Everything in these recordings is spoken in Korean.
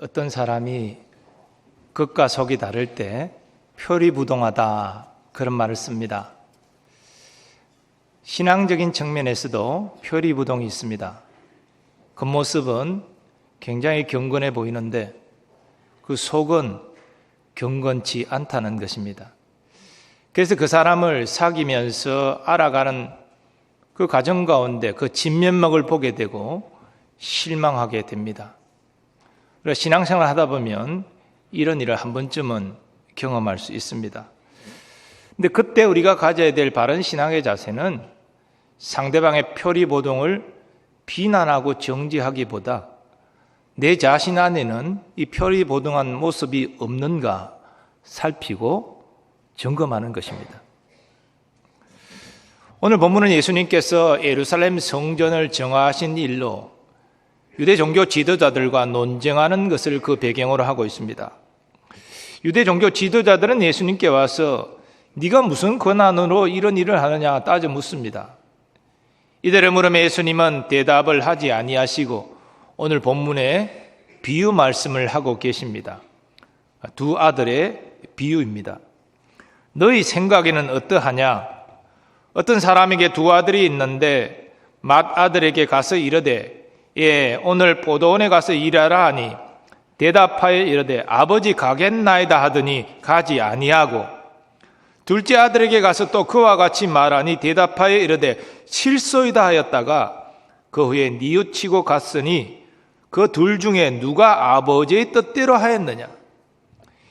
어떤 사람이 겉과 속이 다를 때 표리부동하다 그런 말을 씁니다. 신앙적인 측면에서도 표리부동이 있습니다. 겉모습은 굉장히 경건해 보이는데 그 속은 경건치 않다는 것입니다. 그래서 그 사람을 사귀면서 알아가는 그 과정 가운데 그 진면목을 보게 되고 실망하게 됩니다. 그래서 신앙생활을 하다 보면 이런 일을 한 번쯤은 경험할 수 있습니다. 근데 그때 우리가 가져야 될 바른 신앙의 자세는 상대방의 표리부동을 비난하고 정죄하기보다 내 자신 안에는 이 표리부동한 모습이 없는가 살피고 점검하는 것입니다. 오늘 본문은 예수님께서 예루살렘 성전을 정화하신 일로 유대 종교 지도자들과 논쟁하는 것을 그 배경으로 하고 있습니다. 유대 종교 지도자들은 예수님께 와서 네가 무슨 권한으로 이런 일을 하느냐 따져 묻습니다. 이들의 물음에 예수님은 대답을 하지 아니하시고 오늘 본문에 비유 말씀을 하고 계십니다. 두 아들의 비유입니다. 너희 생각에는 어떠하냐? 어떤 사람에게 두 아들이 있는데 맏아들에게 가서 이르되 예, 오늘 포도원에 가서 일하라 하니 대답하여 이르되 아버지 가겠나이다 하더니 가지 아니하고 둘째 아들에게 가서 또 그와 같이 말하니 대답하여 이르되 실소이다 하였다가 그 후에 뉘우치고 갔으니 그 둘 중에 누가 아버지의 뜻대로 하였느냐?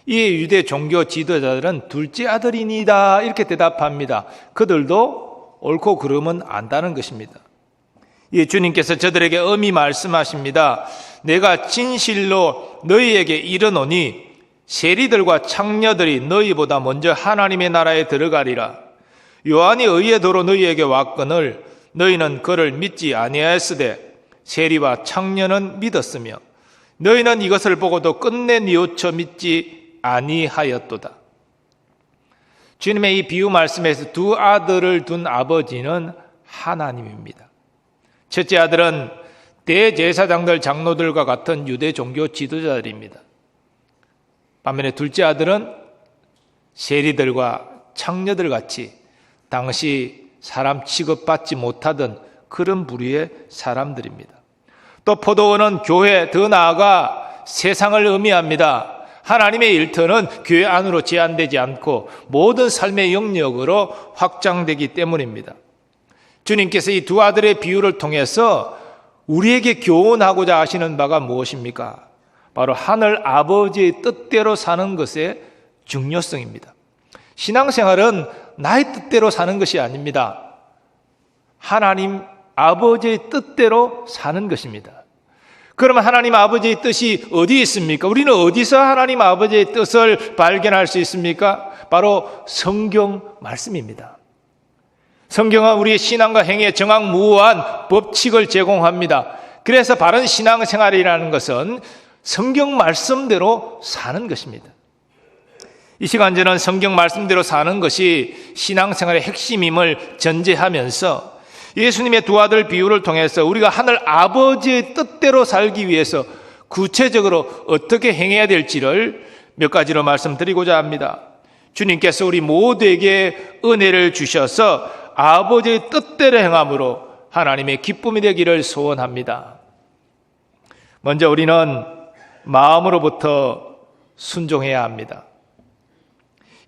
이 유대 종교 지도자들은 둘째 아들이니다 이렇게 대답합니다. 그들도 옳고 그름은 안다는 것입니다. 이 주님께서 저들에게 엄히 말씀하십니다. 내가 진실로 너희에게 이르노니 세리들과 창녀들이 너희보다 먼저 하나님의 나라에 들어가리라. 요한이 의의 도로 너희에게 왔거늘 너희는 그를 믿지 아니하였으되 세리와 창녀는 믿었으며 너희는 이것을 보고도 끝내 뉘우쳐 믿지 아니하였도다. 주님의 이 비유 말씀에서 두 아들을 둔 아버지는 하나님입니다. 첫째 아들은 대제사장들 장로들과 같은 유대 종교 지도자들입니다. 반면에 둘째 아들은 세리들과 창녀들 같이 당시 사람 취급받지 못하던 그런 부류의 사람들입니다. 또 포도원은 교회, 더 나아가 세상을 의미합니다. 하나님의 일터는 교회 안으로 제한되지 않고 모든 삶의 영역으로 확장되기 때문입니다. 주님께서 이 두 아들의 비유를 통해서 우리에게 교훈하고자 하시는 바가 무엇입니까? 바로 하늘 아버지의 뜻대로 사는 것의 중요성입니다. 신앙생활은 나의 뜻대로 사는 것이 아닙니다. 하나님 아버지의 뜻대로 사는 것입니다. 그러면 하나님 아버지의 뜻이 어디 있습니까? 우리는 어디서 하나님 아버지의 뜻을 발견할 수 있습니까? 바로 성경 말씀입니다. 성경은 우리의 신앙과 행위에 정확무후한 법칙을 제공합니다. 그래서 바른 신앙생활이라는 것은 성경 말씀대로 사는 것입니다. 이 시간 저는 성경 말씀대로 사는 것이 신앙생활의 핵심임을 전제하면서 예수님의 두 아들 비유를 통해서 우리가 하늘 아버지의 뜻대로 살기 위해서 구체적으로 어떻게 행해야 될지를 몇 가지로 말씀드리고자 합니다. 주님께서 우리 모두에게 은혜를 주셔서 아버지의 뜻대로 행함으로 하나님의 기쁨이 되기를 소원합니다. 먼저 우리는 마음으로부터 순종해야 합니다.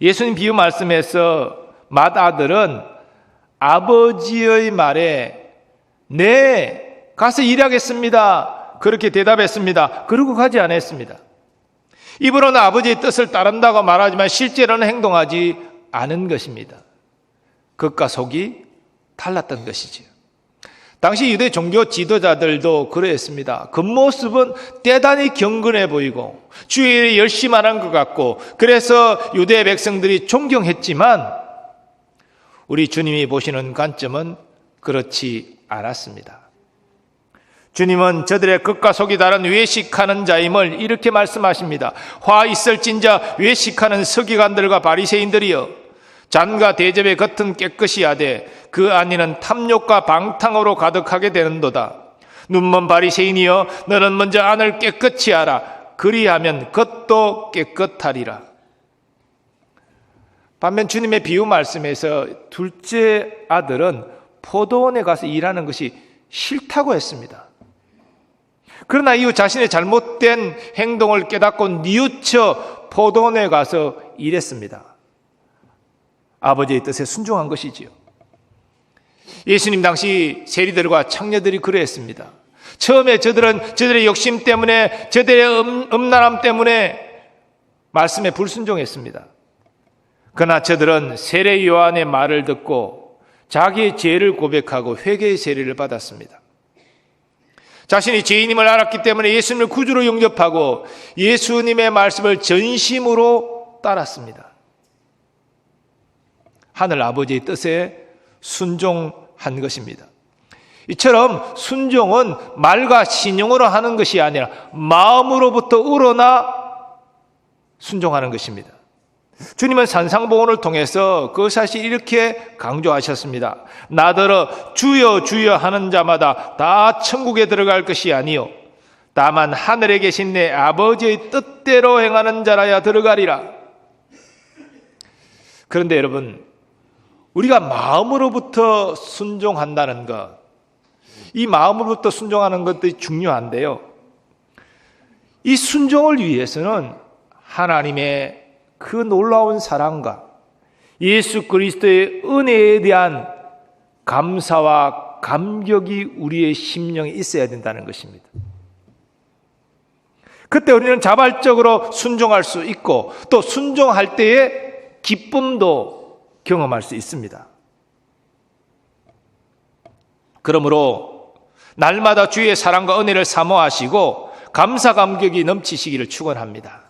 예수님 비유 말씀에서 맏아들은 아버지의 말에 네, 가서 일하겠습니다. 그렇게 대답했습니다. 그러고 가지 않았습니다. 입으로는 아버지의 뜻을 따른다고 말하지만 실제로는 행동하지 않은 것입니다. 겉과 속이 달랐던 것이지요. 당시 유대 종교 지도자들도 그러했습니다. 겉모습은 대단히 경건해 보이고 주의 일에 열심히 하는 것 같고 그래서 유대 백성들이 존경했지만 우리 주님이 보시는 관점은 그렇지 않았습니다. 주님은 저들의 겉과 속이 다른 외식하는 자임을 이렇게 말씀하십니다. 화 있을진자 외식하는 서기관들과 바리새인들이여 잔과 대접의 겉은 깨끗이 하되 그 안에는 탐욕과 방탕으로 가득하게 되는도다. 눈먼 바리새인이여 너는 먼저 안을 깨끗이 하라. 그리하면 겉도 깨끗하리라. 반면 주님의 비유 말씀에서 둘째 아들은 포도원에 가서 일하는 것이 싫다고 했습니다. 그러나 이후 자신의 잘못된 행동을 깨닫고 뉘우쳐 포도원에 가서 일했습니다. 아버지의 뜻에 순종한 것이지요. 예수님 당시 세리들과 창녀들이 그러했습니다. 처음에 저들의 욕심 때문에, 저들의 음란함 때문에 말씀에 불순종했습니다. 그러나 저들은 세례 요한의 말을 듣고 자기의 죄를 고백하고 회개의 세례를 받았습니다. 자신이 죄인임을 알았기 때문에 예수님을 구주로 영접하고 예수님의 말씀을 전심으로 따랐습니다. 하늘 아버지의 뜻에 순종한 것입니다. 이처럼 순종은 말과 신용으로 하는 것이 아니라 마음으로부터 우러나 순종하는 것입니다. 주님은 산상보훈을 통해서 그 사실 이렇게 강조하셨습니다. 나더러 주여 주여 하는 자마다 다 천국에 들어갈 것이 아니요 다만 하늘에 계신 내 아버지의 뜻대로 행하는 자라야 들어가리라. 그런데 여러분, 우리가 마음으로부터 순종한다는 것, 이 마음으로부터 순종하는 것도 중요한데요, 이 순종을 위해서는 하나님의 그 놀라운 사랑과 예수 그리스도의 은혜에 대한 감사와 감격이 우리의 심령에 있어야 된다는 것입니다. 그때 우리는 자발적으로 순종할 수 있고 또 순종할 때의 기쁨도 경험할 수 있습니다. 그러므로 날마다 주의 사랑과 은혜를 사모하시고 감사 감격이 넘치시기를 축원합니다.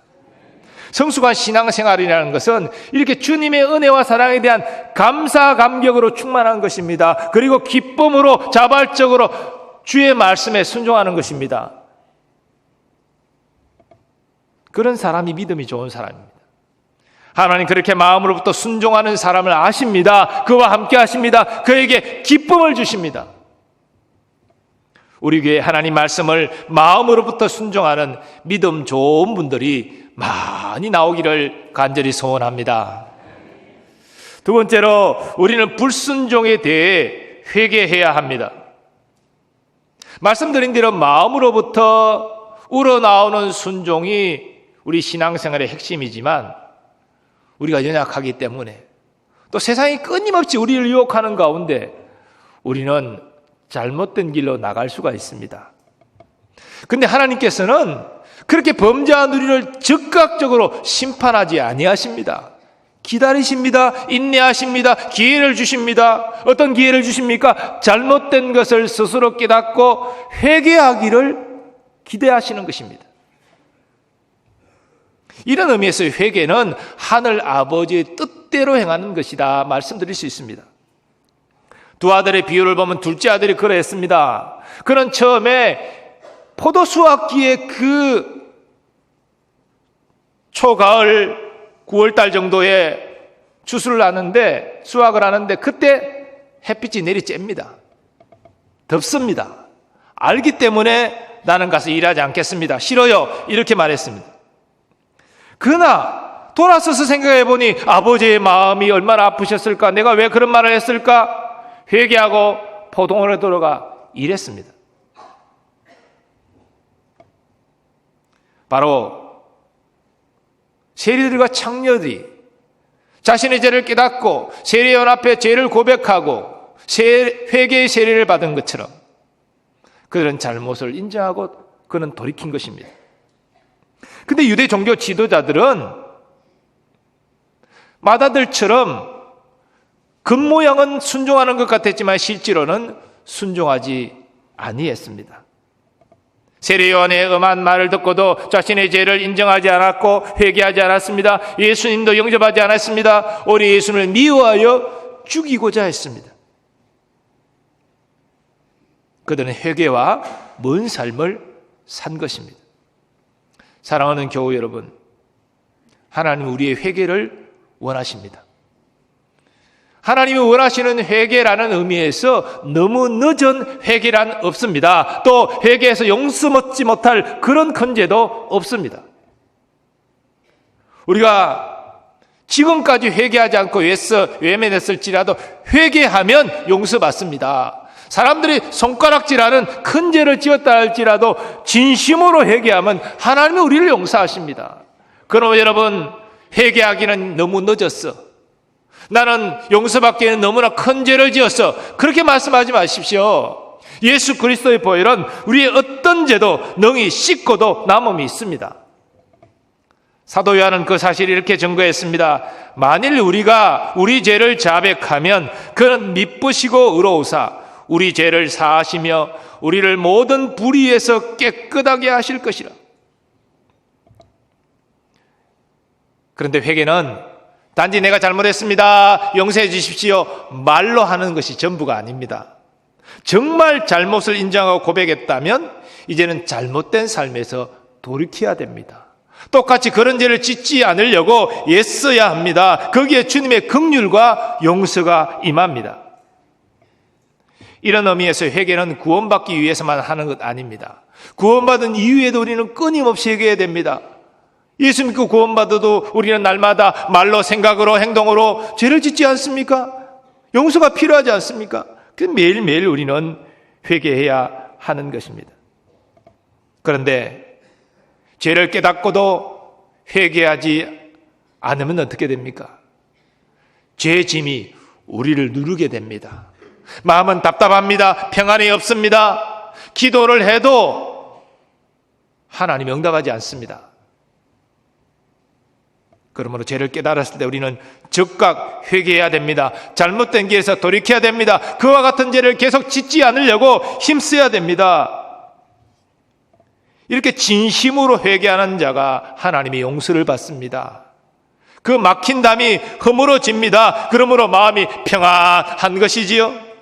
성숙한 신앙생활이라는 것은 이렇게 주님의 은혜와 사랑에 대한 감사 감격으로 충만한 것입니다. 그리고 기쁨으로 자발적으로 주의 말씀에 순종하는 것입니다. 그런 사람이 믿음이 좋은 사람입니다. 하나님 그렇게 마음으로부터 순종하는 사람을 아십니다. 그와 함께 하십니다. 그에게 기쁨을 주십니다. 우리 교회 하나님 말씀을 마음으로부터 순종하는 믿음 좋은 분들이 많이 나오기를 간절히 소원합니다. 두 번째로 우리는 불순종에 대해 회개해야 합니다. 말씀드린 대로 마음으로부터 우러나오는 순종이 우리 신앙생활의 핵심이지만 우리가 연약하기 때문에 또 세상이 끊임없이 우리를 유혹하는 가운데 우리는 잘못된 길로 나갈 수가 있습니다. 그런데 하나님께서는 그렇게 범죄한 우리를 즉각적으로 심판하지 아니하십니다. 기다리십니다. 인내하십니다. 기회를 주십니다. 어떤 기회를 주십니까? 잘못된 것을 스스로 깨닫고 회개하기를 기대하시는 것입니다. 이런 의미에서 회개는 하늘 아버지의 뜻대로 행하는 것이다 말씀드릴 수 있습니다. 두 아들의 비유를 보면 둘째 아들이 그러했습니다. 그는 처음에 포도 수확기에 그 초가을 9월달 정도에 추수를 하는데 수확을 하는데 그때 햇빛이 내리쬐입니다. 덥습니다. 알기 때문에 나는 가서 일하지 않겠습니다. 싫어요. 이렇게 말했습니다. 그러나 돌아서서 생각해 보니 아버지의 마음이 얼마나 아프셨을까? 내가 왜 그런 말을 했을까? 회개하고 포도원에 들어가 일했습니다. 바로 세리들과 창녀들이 자신의 죄를 깨닫고 세리원 앞에 죄를 고백하고 회개의 세례를 받은 것처럼 그들은 잘못을 인정하고 그는 돌이킨 것입니다. 그런데 유대 종교 지도자들은 마다들처럼 겉모양은 순종하는 것 같았지만 실제로는 순종하지 아니했습니다. 세례요한의 엄한 말을 듣고도 자신의 죄를 인정하지 않았고 회개하지 않았습니다. 예수님도 영접하지 않았습니다. 오히려 예수님을 미워하여 죽이고자 했습니다. 그들은 회개와 먼 삶을 산 것입니다. 사랑하는 교우 여러분, 하나님 우리의 회개를 원하십니다. 하나님이 원하시는 회개라는 의미에서 너무 늦은 회개란 없습니다. 또 회개에서 용서 얻지 못할 그런 건재도 없습니다. 우리가 지금까지 회개하지 않고 외면했을지라도 회개하면 용서받습니다. 사람들이 손가락질하는 큰 죄를 지었다 할지라도 진심으로 회개하면 하나님이 우리를 용서하십니다. 그러나 여러분, 회개하기는 너무 늦었어. 나는 용서받기에는 너무나 큰 죄를 지었어. 그렇게 말씀하지 마십시오. 예수 그리스도의 보혈은 우리의 어떤 죄도 능히 씻고도 남음이 있습니다. 사도 요한은 그 사실을 이렇게 증거했습니다. 만일 우리가 우리 죄를 자백하면 그는 미쁘시고 의로우사 우리 죄를 사하시며 우리를 모든 불의에서 깨끗하게 하실 것이라. 그런데 회개는 단지 내가 잘못했습니다, 용서해 주십시오 말로 하는 것이 전부가 아닙니다. 정말 잘못을 인정하고 고백했다면 이제는 잘못된 삶에서 돌이켜야 됩니다. 똑같이 그런 죄를 짓지 않으려고 애써야 합니다. 거기에 주님의 긍휼과 용서가 임합니다. 이런 의미에서 회개는 구원받기 위해서만 하는 것 아닙니다. 구원받은 이후에도 우리는 끊임없이 회개해야 됩니다. 예수 믿고 구원받아도 우리는 날마다 말로, 생각으로, 행동으로 죄를 짓지 않습니까? 용서가 필요하지 않습니까? 매일매일 우리는 회개해야 하는 것입니다. 그런데 죄를 깨닫고도 회개하지 않으면 어떻게 됩니까? 죄 짐이 우리를 누르게 됩니다. 마음은 답답합니다. 평안이 없습니다. 기도를 해도 하나님이 응답하지 않습니다. 그러므로 죄를 깨달았을 때 우리는 즉각 회개해야 됩니다. 잘못된 길에서 돌이켜야 됩니다. 그와 같은 죄를 계속 짓지 않으려고 힘써야 됩니다. 이렇게 진심으로 회개하는 자가 하나님의 용서를 받습니다. 그 막힌 담이 허물어집니다. 그러므로 마음이 평안한 것이지요.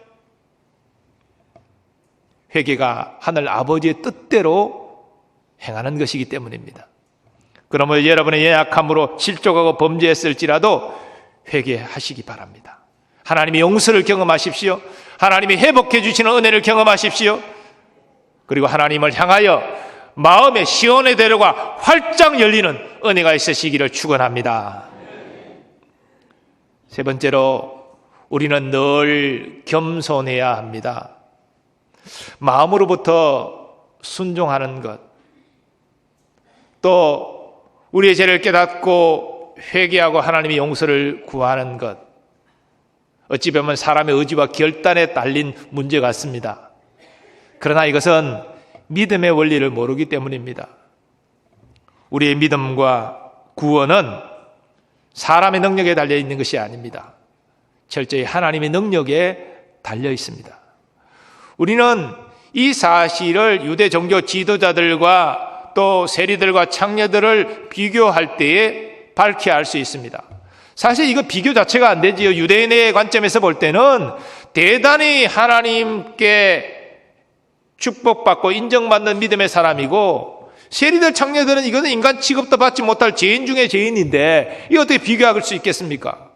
회개가 하늘 아버지의 뜻대로 행하는 것이기 때문입니다. 그러므로 여러분의 연약함으로 실족하고 범죄했을지라도 회개하시기 바랍니다. 하나님의 용서를 경험하십시오. 하나님이 회복해 주시는 은혜를 경험하십시오. 그리고 하나님을 향하여 마음의 시온의 대로가 활짝 열리는 은혜가 있으시기를 축원합니다. 세 번째로 우리는 늘 겸손해야 합니다. 마음으로부터 순종하는 것, 또 우리의 죄를 깨닫고 회개하고 하나님의 용서를 구하는 것, 어찌 보면 사람의 의지와 결단에 딸린 문제 같습니다. 그러나 이것은 믿음의 원리를 모르기 때문입니다. 우리의 믿음과 구원은 사람의 능력에 달려 있는 것이 아닙니다. 철저히 하나님의 능력에 달려 있습니다. 우리는 이 사실을 유대 종교 지도자들과 또 세리들과 창녀들을 비교할 때에 밝히 알 수 있습니다. 사실 이거 비교 자체가 안 되지요. 유대인의 관점에서 볼 때는 대단히 하나님께 축복받고 인정받는 믿음의 사람이고, 세리들 창녀들은 이거는 인간 취급도 받지 못할 죄인 중에 죄인인데 이거 어떻게 비교할 수 있겠습니까?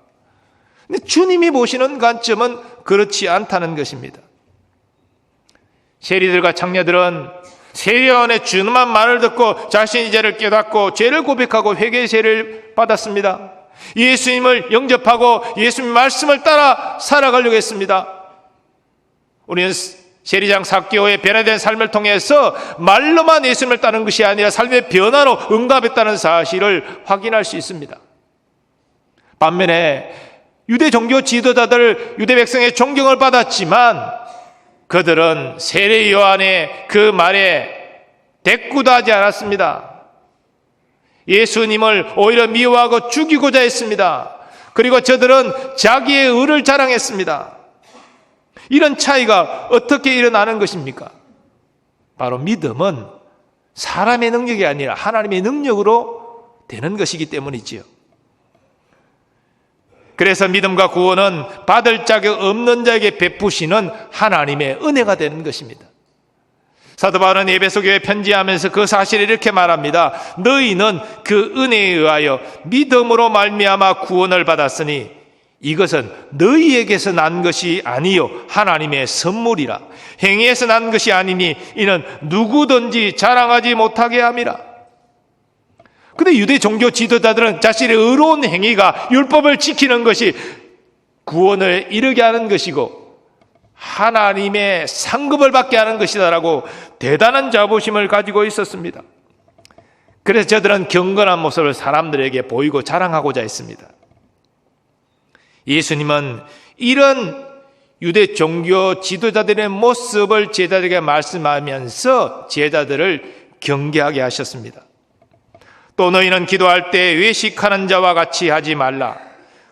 근데 주님이 보시는 관점은 그렇지 않다는 것입니다. 세리들과 창녀들은 세례요한의 준엄한 말을 듣고 자신의 죄를 깨닫고 죄를 고백하고 회개의 세례를 받았습니다. 예수님을 영접하고 예수님의 말씀을 따라 살아가려고 했습니다. 우리는 세리장 삭개오의 변화된 삶을 통해서 말로만 예수님을 따르는 것이 아니라 삶의 변화로 응답했다는 사실을 확인할 수 있습니다. 반면에 유대 종교 지도자들, 유대 백성의 존경을 받았지만 그들은 세례 요한의 그 말에 대꾸도 하지 않았습니다. 예수님을 오히려 미워하고 죽이고자 했습니다. 그리고 저들은 자기의 의를 자랑했습니다. 이런 차이가 어떻게 일어나는 것입니까? 바로 믿음은 사람의 능력이 아니라 하나님의 능력으로 되는 것이기 때문이지요. 그래서 믿음과 구원은 받을 자격 없는 자에게 베푸시는 하나님의 은혜가 되는 것입니다. 사도 바울은 에베소 교회에 편지하면서 그 사실을 이렇게 말합니다. 너희는 그 은혜에 의하여 믿음으로 말미암아 구원을 받았으니 이것은 너희에게서 난 것이 아니요 하나님의 선물이라. 행위에서 난 것이 아니니 이는 누구든지 자랑하지 못하게 함이라. 근데 유대 종교 지도자들은 자신의 의로운 행위가 율법을 지키는 것이 구원을 이루게 하는 것이고 하나님의 상급을 받게 하는 것이다라고 대단한 자부심을 가지고 있었습니다. 그래서 저들은 경건한 모습을 사람들에게 보이고 자랑하고자 했습니다. 예수님은 이런 유대 종교 지도자들의 모습을 제자들에게 말씀하면서 제자들을 경계하게 하셨습니다. 또 너희는 기도할 때 외식하는 자와 같이 하지 말라.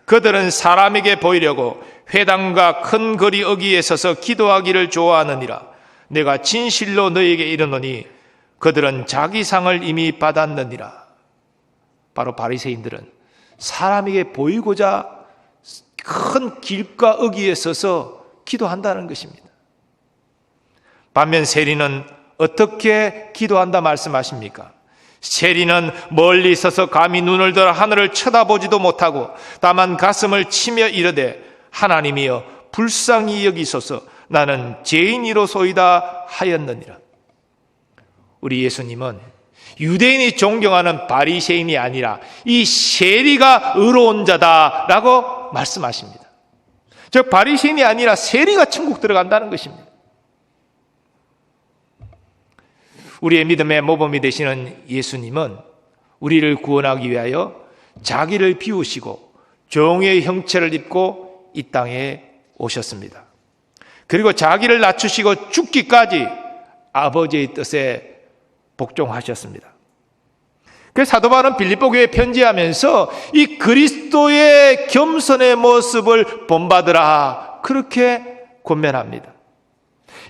그들은 사람에게 보이려고 회당과 큰 거리 어귀에 서서 기도하기를 좋아하느니라. 내가 진실로 너희에게 이르노니 그들은 자기 상을 이미 받았느니라. 바로 바리새인들은 사람에게 보이고자 큰 길가 어귀에 서서 기도한다는 것입니다. 반면 세리는 어떻게 기도한다 말씀하십니까? 세리는 멀리 서서 감히 눈을 들어 하늘을 쳐다보지도 못하고 다만 가슴을 치며 이르되 하나님이여 불쌍히 여기소서 나는 죄인이로소이다 하였느니라. 우리 예수님은 유대인이 존경하는 바리새인이 아니라 이 세리가 의로운 자다라고 말씀하십니다. 즉 바리새인이 아니라 세리가 천국 들어간다는 것입니다. 우리의 믿음의 모범이 되시는 예수님은 우리를 구원하기 위하여 자기를 비우시고 종의 형체를 입고 이 땅에 오셨습니다. 그리고 자기를 낮추시고 죽기까지 아버지의 뜻에 복종하셨습니다. 그래서 사도 바울은 빌립보 교회에 편지하면서 이 그리스도의 겸손의 모습을 본받으라 그렇게 권면합니다.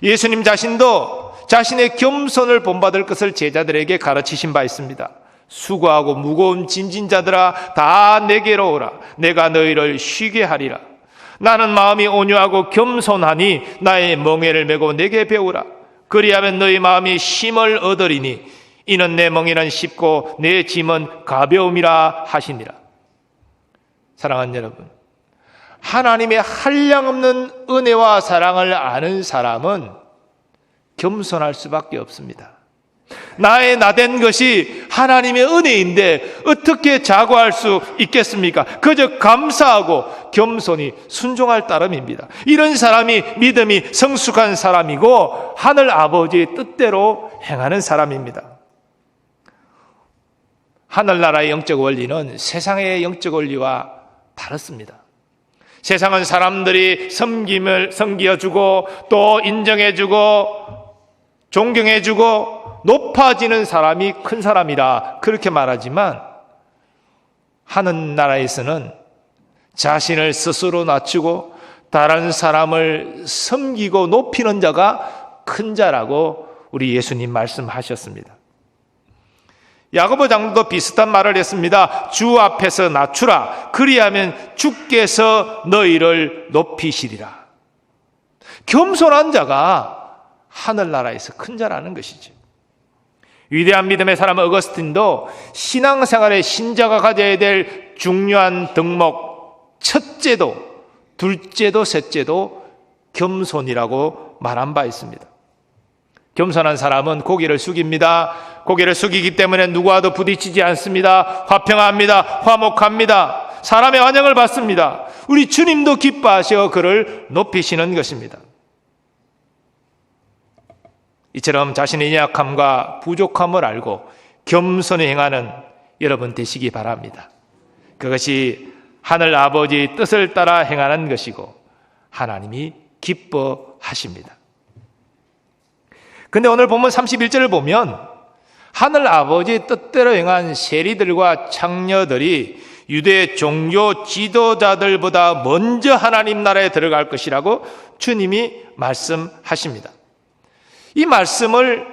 예수님 자신도 자신의 겸손을 본받을 것을 제자들에게 가르치신 바 있습니다. 수고하고 무거운 짐진 자들아 다 내게로 오라. 내가 너희를 쉬게 하리라. 나는 마음이 온유하고 겸손하니 나의 멍에를 메고 내게 배우라. 그리하면 너희 마음이 쉼을 얻으리니 이는 내 멍에는 쉽고 내 짐은 가벼움이라 하시니라. 사랑하는 여러분, 하나님의 한량없는 은혜와 사랑을 아는 사람은 겸손할 수밖에 없습니다. 나의 나된 것이 하나님의 은혜인데 어떻게 자고할 수 있겠습니까? 그저 감사하고 겸손히 순종할 따름입니다. 이런 사람이 믿음이 성숙한 사람이고 하늘 아버지의 뜻대로 행하는 사람입니다. 하늘나라의 영적 원리는 세상의 영적 원리와 다릅니다. 세상은 사람들이 섬겨주고 또 인정해주고 존경해주고 높아지는 사람이 큰 사람이라 그렇게 말하지만 하늘나라에서는 자신을 스스로 낮추고 다른 사람을 섬기고 높이는 자가 큰 자라고 우리 예수님 말씀하셨습니다. 야고보 장로도 비슷한 말을 했습니다. 주 앞에서 낮추라. 그리하면 주께서 너희를 높이시리라. 겸손한 자가 하늘나라에서 큰 자라는 것이죠. 위대한 믿음의 사람 어거스틴도 신앙생활의 신자가 가져야 될 중요한 덕목 첫째도 둘째도 셋째도 겸손이라고 말한 바 있습니다. 겸손한 사람은 고개를 숙입니다. 고개를 숙이기 때문에 누구와도 부딪히지 않습니다. 화평합니다. 화목합니다. 사람의 환영을 받습니다. 우리 주님도 기뻐하셔 그를 높이시는 것입니다. 이처럼 자신의 연약함과 부족함을 알고 겸손히 행하는 여러분 되시기 바랍니다. 그것이 하늘 아버지의 뜻을 따라 행하는 것이고 하나님이 기뻐하십니다. 근데 오늘 본문 31절을 보면 하늘 아버지의 뜻대로 행한 세리들과 창녀들이 유대 종교 지도자들보다 먼저 하나님 나라에 들어갈 것이라고 주님이 말씀하십니다. 이 말씀을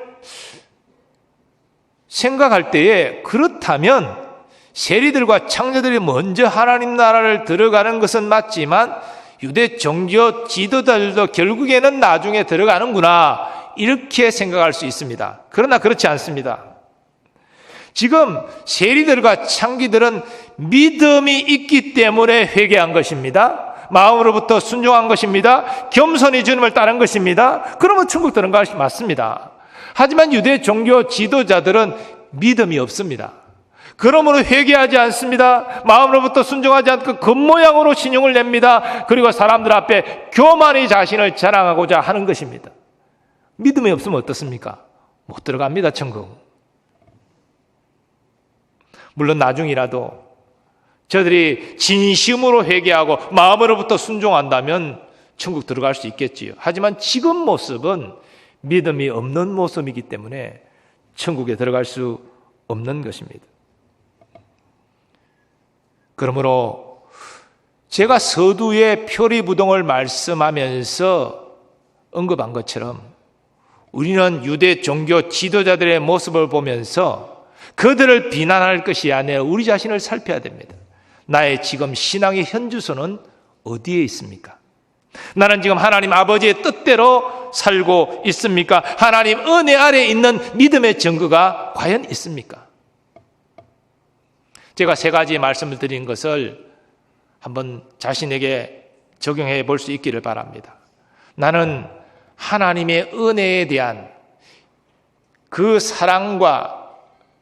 생각할 때에 그렇다면 세리들과 창녀들이 먼저 하나님 나라를 들어가는 것은 맞지만 유대 종교 지도자들도 결국에는 나중에 들어가는구나 이렇게 생각할 수 있습니다. 그러나 그렇지 않습니다. 지금 세리들과 창기들은 믿음이 있기 때문에 회개한 것입니다. 마음으로부터 순종한 것입니다. 겸손히 주님을 따른 것입니다. 그러면 천국 들어간 것이 맞습니다. 하지만 유대 종교 지도자들은 믿음이 없습니다. 그러므로 회개하지 않습니다. 마음으로부터 순종하지 않고 겉모양으로 신용을 냅니다. 그리고 사람들 앞에 교만히 자신을 자랑하고자 하는 것입니다. 믿음이 없으면 어떻습니까? 못 들어갑니다, 천국. 물론 나중이라도 저들이 진심으로 회개하고 마음으로부터 순종한다면 천국 들어갈 수 있겠지요. 하지만 지금 모습은 믿음이 없는 모습이기 때문에 천국에 들어갈 수 없는 것입니다. 그러므로 제가 서두에 표리부동을 말씀하면서 언급한 것처럼 우리는 유대 종교 지도자들의 모습을 보면서 그들을 비난할 것이 아니라 우리 자신을 살펴야 됩니다. 나의 지금 신앙의 현주소는 어디에 있습니까? 나는 지금 하나님 아버지의 뜻대로 살고 있습니까? 하나님 은혜 아래에 있는 믿음의 증거가 과연 있습니까? 제가 세 가지 말씀을 드린 것을 한번 자신에게 적용해 볼 수 있기를 바랍니다. 나는 하나님의 은혜에 대한 그 사랑과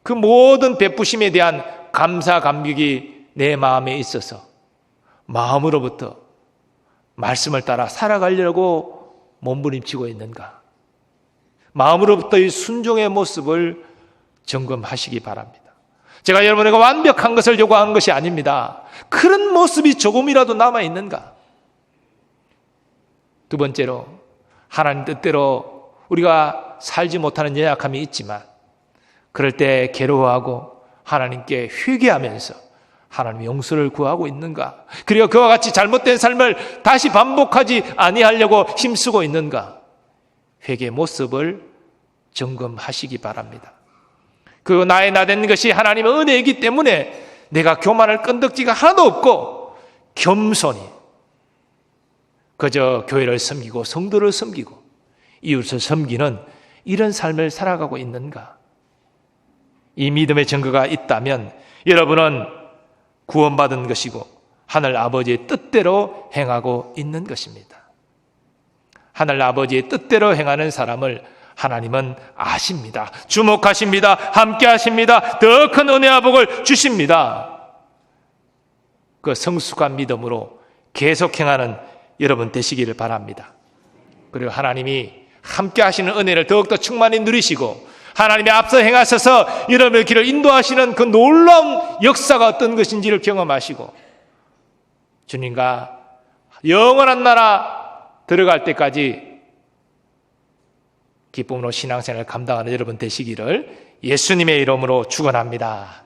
그 모든 베푸심에 대한 감사 감격이 내 마음에 있어서 마음으로부터 말씀을 따라 살아가려고 몸부림치고 있는가? 마음으로부터 이 순종의 모습을 점검하시기 바랍니다. 제가 여러분에게 완벽한 것을 요구하는 것이 아닙니다. 그런 모습이 조금이라도 남아있는가? 두 번째로, 하나님 뜻대로 우리가 살지 못하는 연약함이 있지만 그럴 때 괴로워하고 하나님께 회개하면서 하나님의 용서를 구하고 있는가? 그리고 그와 같이 잘못된 삶을 다시 반복하지 아니하려고 힘쓰고 있는가? 회개의 모습을 점검하시기 바랍니다. 그 나의 나된 것이 하나님의 은혜이기 때문에 내가 교만할 끈덕지가 하나도 없고 겸손히 그저 교회를 섬기고 성도를 섬기고 이웃을 섬기는 이런 삶을 살아가고 있는가? 이 믿음의 증거가 있다면 여러분은 구원받은 것이고 하늘 아버지의 뜻대로 행하고 있는 것입니다. 하늘 아버지의 뜻대로 행하는 사람을 하나님은 아십니다. 주목하십니다. 함께 하십니다. 더 큰 은혜와 복을 주십니다. 그 성숙한 믿음으로 계속 행하는 여러분 되시기를 바랍니다. 그리고 하나님이 함께 하시는 은혜를 더욱더 충만히 누리시고 하나님의 앞서 행하셔서 여러분의 길을 인도하시는 그 놀라운 역사가 어떤 것인지를 경험하시고 주님과 영원한 나라 들어갈 때까지 기쁨으로 신앙생활을 감당하는 여러분 되시기를 예수님의 이름으로 축원합니다.